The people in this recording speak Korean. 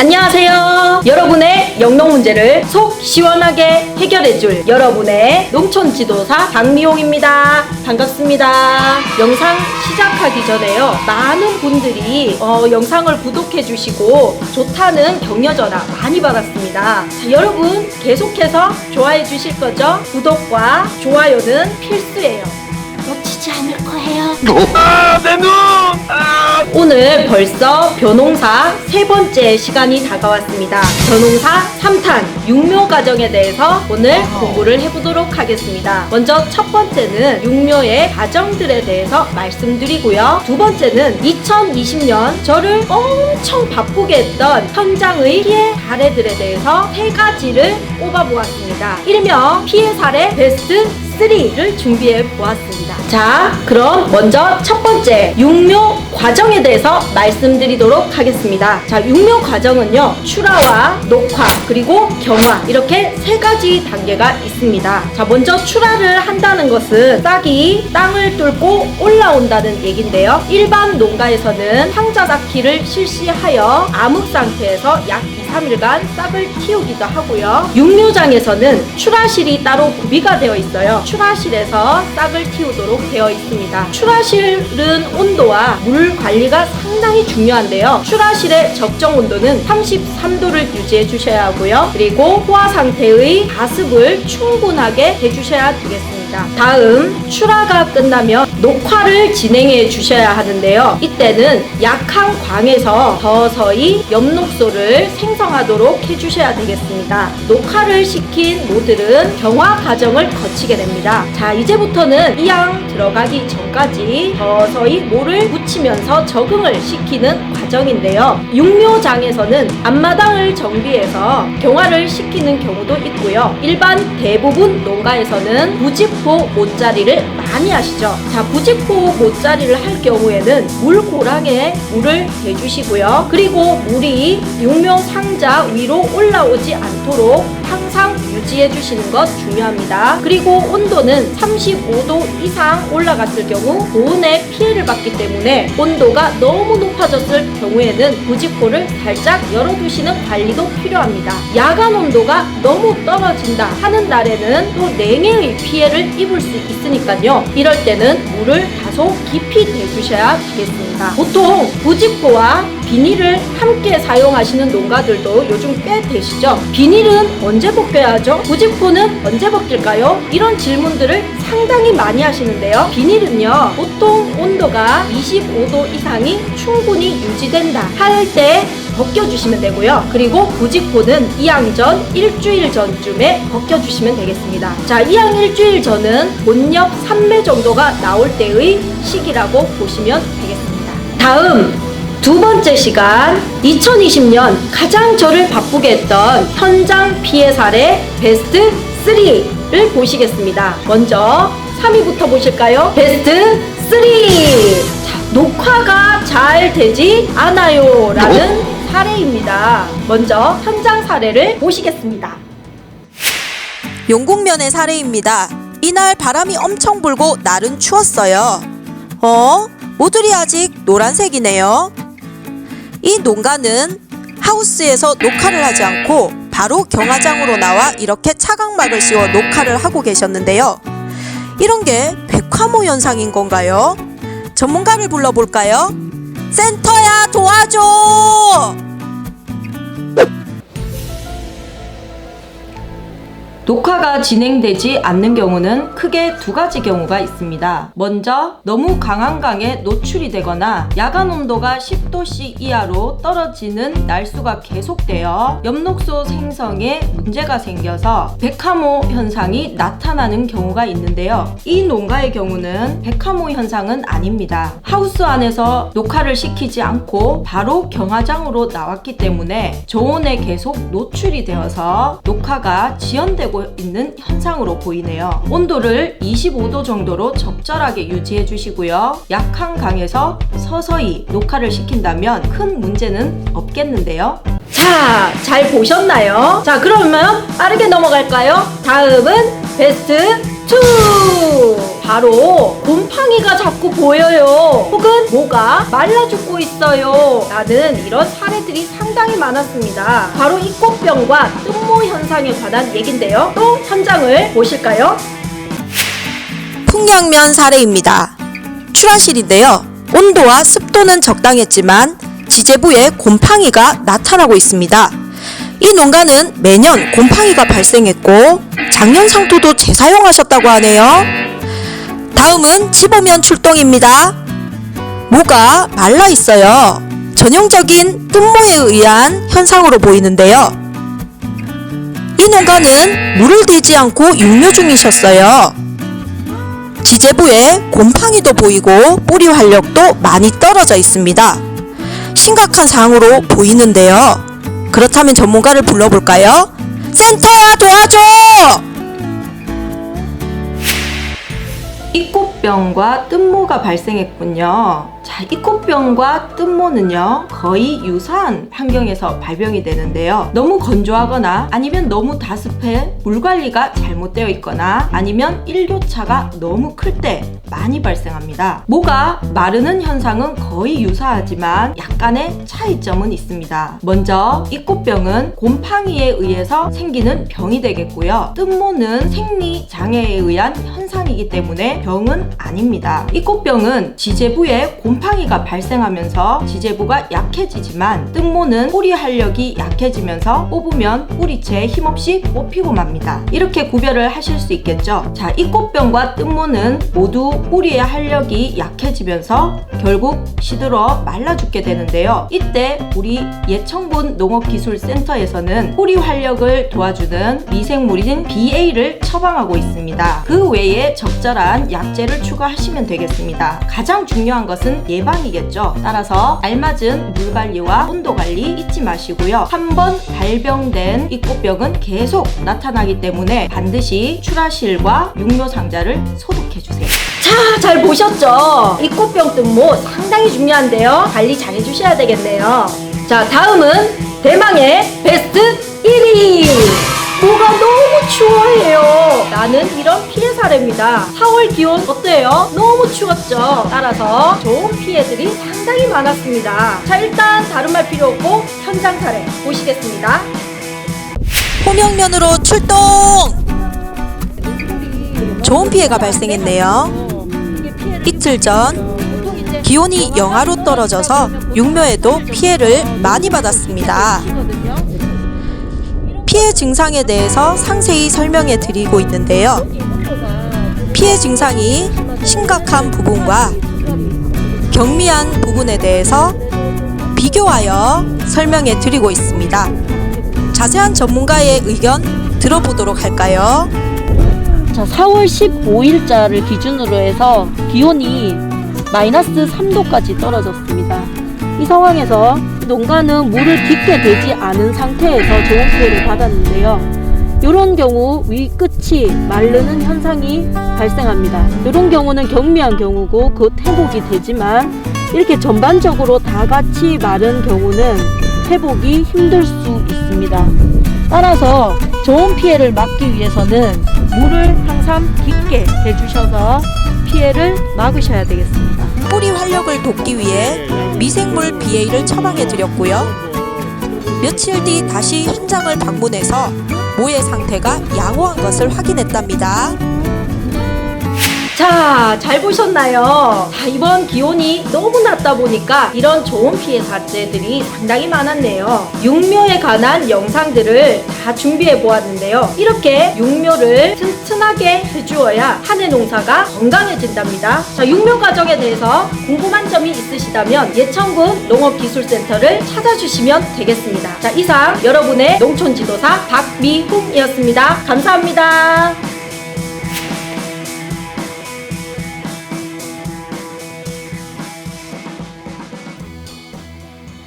안녕하세요. 여러분의 영농 문제를 속 시원하게 해결해줄 여러분의 농촌 지도사 박미용입니다. 반갑습니다. 영상 시작하기 전에요, 많은 분들이 영상을 구독해 주시고 좋다는 격려 전화 많이 받았습니다. 자, 여러분 계속해서 좋아해 주실 거죠? 구독과 좋아요는 필수예요. 놓치지 않을 거예요. 내 눈! 오늘 벌써 벼농사 세 번째 시간이 다가왔습니다. 벼농사 3탄 육묘 과정에 대해서 오늘 공부를 해보도록 하겠습니다. 먼저 첫 번째는 육묘의 과정들에 대해서 말씀드리고요. 두 번째는 2020년 저를 엄청 바쁘게 했던 현장의 피해 사례들에 대해서 세 가지를 꼽아보았습니다. 일명 피해 사례 베스트 3를 준비해 보았습니다. 자, 그럼 먼저 첫 번째 육묘 과정에 대해서 말씀드리도록 하겠습니다. 자, 육묘 과정은요, 출하와 녹화 그리고 경화 이렇게 세 가지 단계가 있습니다. 자, 먼저 출하를 한다는 것은 싹이 땅을 뚫고 올라온다는 얘긴데요. 일반 농가에서는 상자 닦기를 실시하여 암흑 상태에서 약 2-3일간 싹을 틔우기도 하고요. 육묘장에서는 출하실이 따로 구비가 되어 있어요. 출하실에서 싹을 틔우도록 되어 있습니다. 출하실은 온도와 물 관리가 상당히 중요한데요. 출하실의 적정 온도는 33도를 유지해 주셔야 하고요. 그리고 포화 상태의 가습을 충분하게 해주셔야 되겠습니다. 다음, 출하가 끝나면 녹화를 진행해 주셔야 하는데요. 이때는 약한 광에서 서서히 엽록소를 생성하도록 해주셔야 되겠습니다. 녹화를 시킨 모들은 경화 과정을 거치게 됩니다. 자, 이제부터는 이양 들어가기 전까지 서서히 모를 묻히면서 적응을 시키는 과정인데요. 육묘장에서는 앞마당을 정비해서 경화를 시키는 경우도 있고요. 일반 대부분 농가에서는 부직포 못자리를 많이 하시죠. 자, 부직포 못자리를 할 경우에는 물고랑에 물을 대주시고요. 그리고 물이 육묘 상자 위로 올라오지 않도록 항상 유지해 주시는 것 중요합니다. 그리고 온도는 35도 이상 올라갔을 경우 고온의 피해를 받기 때문에 온도가 너무 높아졌을 경우에는 부직포를 살짝 열어두시는 관리도 필요합니다. 야간 온도가 너무 떨어진다 하는 날에는 또 냉해의 피해를 입을 수 있으니까요. 이럴 때는 물을 다소 깊이 대주셔야 되겠습니다. 보통 부직포와 비닐을 함께 사용하시는 농가들도 요즘 꽤 되시죠? 비닐은 언제 벗겨야 하죠? 부직포는 언제 벗길까요? 이런 질문들을 상당히 많이 하시는데요. 비닐은요, 보통 온도가 25도 이상이 충분히 유지된다 할 때 벗겨주시면 되고요. 그리고 부직포는 이양 전 일주일 전쯤에 벗겨주시면 되겠습니다. 자, 이양 일주일 전은 본엽 3매 정도가 나올 때의 시기라고 보시면 되겠습니다. 다음 두 번째 시간, 2020년 가장 저를 바쁘게 했던 현장 피해 사례 베스트 3를 보시겠습니다. 먼저 3위부터 보실까요? 베스트 3! 자, 녹화가 잘 되지 않아요 라는 사례입니다. 먼저 현장 사례를 보시겠습니다. 용국면의 사례입니다. 이날 바람이 엄청 불고 날은 추웠어요. 모들이 아직 노란색이네요. 이 농가는 하우스에서 녹화를 하지 않고 바로 경화장으로 나와 이렇게 차광막을 씌워 녹화를 하고 계셨는데요. 이런 게 백화모 현상인 건가요? 전문가를 불러볼까요? 센터야, 도와줘! 녹화가 진행되지 않는 경우는 크게 두 가지 경우가 있습니다. 먼저 너무 강한 강에 노출이 되거나 야간 온도가 10도씨 이하로 떨어지는 날수가 계속되어 엽록소 생성에 문제가 생겨서 백화모 현상이 나타나는 경우가 있는데요. 이 농가의 경우는 백화모 현상은 아닙니다. 하우스 안에서 녹화를 시키지 않고 바로 경화장으로 나왔기 때문에 저온에 계속 노출이 되어서 녹화가 지연되고 있는 현상으로 보이네요. 온도를 25도 정도로 적절하게 유지해 주시고요. 약한 강에서 서서히 녹화를 시킨다면 큰 문제는 없겠는데요. 자, 잘 보셨나요? 자, 그러면 빠르게 넘어갈까요? 다음은 베스트 2! 바로 곰팡이가 자꾸 보여요. 혹은 뭐가 말라 죽고 있어요. 라는 이런 사례들이 상당히 많았습니다. 바로 이 꽃병과 뜬모 현상에 관한 얘긴데요. 또 현장을 보실까요? 풍량면 사례입니다. 출하실인데요. 온도와 습도는 적당했지만 지제부에 곰팡이가 나타나고 있습니다. 이 농가는 매년 곰팡이가 발생했고 작년 상토도 재사용하셨다고 하네요. 다음은 지보면 출동입니다. 모가 말라 있어요. 전형적인 뜬모에 의한 현상으로 보이는데요. 이 농가는 물을 대지 않고 육묘 중이셨어요. 지제부에 곰팡이도 보이고 뿌리 활력도 많이 떨어져 있습니다. 심각한 상황으로 보이는데요. 그렇다면 전문가를 불러볼까요? 센터야 도와줘! 이 꽃병과 뜬모가 발생했군요. 자, 이 꽃병과 뜬모는요, 거의 유사한 환경에서 발병이 되는데요. 너무 건조하거나 아니면 너무 다습해 물 관리가 잘못되어 있거나 아니면 일교차가 너무 클 때 많이 발생합니다. 모가 마르는 현상은 거의 유사하지만 약간의 차이점은 있습니다. 먼저 이 꽃병은 곰팡이에 의해서 생기는 병이 되겠고요. 뜬모는 생리장애에 의한 현상이기 때문에 병은 아닙니다. 이 꽃병은 지제부에 곰팡이가 발생하면서 지제부가 약해지지만 뜬모는 뿌리 활력이 약해지면서 뽑으면 뿌리채 힘없이 뽑히고 맙니다. 이렇게 구별을 하실 수 있겠죠. 자, 이 꽃병과 뜬모는 모두 뿌리의 활력이 약해지면서 결국 시들어 말라 죽게 되는데요. 이때 우리 예청군 농업기술센터에서는 뿌리 활력을 도와주는 미생물인 BA를 처방하고 있습니다. 그 외에 적절한 약재를 추가하시면 되겠습니다. 가장 중요한 것은 예방이겠죠. 따라서 알맞은 물 관리와 온도 관리 잊지 마시고요. 한번 발병된 이 꽃병은 계속 나타나기 때문에 반드시 출하실과 육묘 상자를 소독해 주세요. 자, 잘 보셨죠? 이 꽃병 뜬모 상당히 중요한데요. 관리 잘 해주셔야 되겠네요. 자, 다음은 대망의 베스트 1위! 모가 너무 추워해요. 나는 이런 피해 사례입니다. 4월 기온 어때요? 너무 추웠죠? 따라서 좋은 피해들이 상당히 많았습니다. 자, 일단 다른 말 필요 없고 현장 사례 보시겠습니다. 호명면으로 출동! 좋은 피해가 발생했네요. 이틀 전 기온이 영하로 떨어져서 육묘에도 피해를 많이 받았습니다. 피해 증상에 대해서 상세히 설명해 드리고 있는데요. 피해 증상이 심각한 부분과 경미한 부분에 대해서 비교하여 설명해 드리고 있습니다. 자세한 전문가의 의견 들어보도록 할까요? 자, 4월 15일자를 기준으로 해서 기온이 마이너스 3도까지 떨어졌습니다. 이 상황에서 농가는 물을 깊게 대지 않은 상태에서 좋은 피해를 받았는데요. 이런 경우 위 끝이 마르는 현상이 발생합니다. 이런 경우는 경미한 경우고 곧 회복이 되지만 이렇게 전반적으로 다 같이 마른 경우는 회복이 힘들 수 있습니다. 따라서 좋은 피해를 막기 위해서는 물을 항상 깊게 대주셔서 피해를 막으셔야 되겠습니다. 뿌리 활력을 돕기 위해 미생물 BA를 처방해 드렸고요. 며칠 뒤 다시 현장을 방문해서 모의 상태가 양호한 것을 확인했답니다. 자, 잘 보셨나요? 자, 이번 기온이 너무 낮다 보니까 이런 좋은 피해 사례들이 상당히 많았네요. 육묘에 관한 영상들을 다 준비해 보았는데요. 이렇게 육묘를 튼튼하게 해주어야 한 해 농사가 건강해진답니다. 자, 육묘 과정에 대해서 궁금한 점이 있으시다면 예청군 농업기술센터를 찾아주시면 되겠습니다. 자, 이상 여러분의 농촌지도사 박미훈이었습니다. 감사합니다.